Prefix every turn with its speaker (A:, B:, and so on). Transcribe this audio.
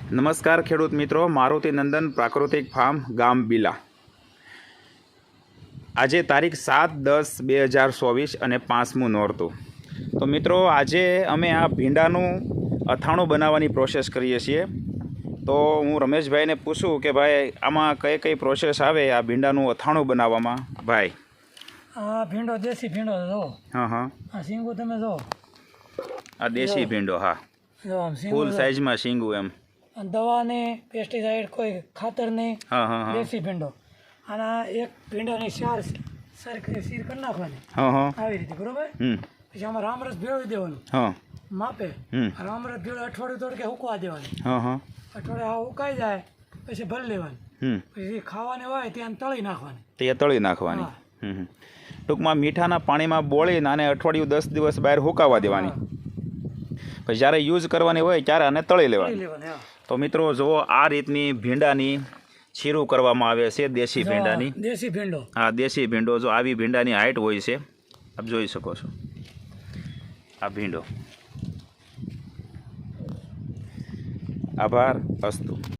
A: નમસ્કાર ખેડૂત મિત્રો, મારુતિ નંદન પ્રાકૃતિક ફાર્મ ગામ બીલા. આજે તારીખ 7/10/2024 અને 5મું નોરતું. તો મિત્રો, આજે અમે આ ભીંડાનું અથાણું બનાવવાની પ્રોસેસ કરીએ છીએ. તો હું રમેશભાઈને પૂછું કે ભાઈ આમાં કઈ પ્રોસેસ આવે આ ભીંડાનું અથાણું બનાવવામાં. ભાઈ,
B: આ ભીંડો દેશી ભીંડો જો.
A: હા,
B: આ શીંગું તમે જો.
A: આ દેશી ભીંડો, હા,
B: જો આમ
A: ફૂલ સાઈઝમાં શીંગું એમ.
B: દવા ને પેસ્ટિસાઇડ કોઈ ખાતર નહીં.
A: હા.
B: દેશી ભીંડો. આના એક ભીંડાની ચાર સર સીર કરી નાખવાની. આવી રીતે, બરોબર. પછી આમાં રામરસ ભેળવી દેવાનું. માપે રામરસ ભેળ અઠવાડિયું તડકે ઉકવા દેવાની. અઠવાડિયે ઉકાઈ જાય પછી ભરી લેવાની. પછી ખાવાની હોય ત્યાં તળી નાખવાની.
A: ટૂંકમાં મીઠાના પાણીમાં બોળીને આને અઠવાડિયું 10 દિવસ બહાર હુકાવા દેવાની. પછી જ્યારે યુઝ કરવાની હોય ત્યારે આને તળી લેવાની. તો મિત્રો જુઓ, આ રીતની ભીંડાની છીરું કરવામાં આવે છે, દેશી ભીંડાની.
B: દેશી ભીંડો,
A: હા, દેશી ભીંડો. જો આવી ભીંડાની હાઈટ હોય છે, આપ જોઈ શકો છો. આ ભીંડો. આભાર. અસ્તુ.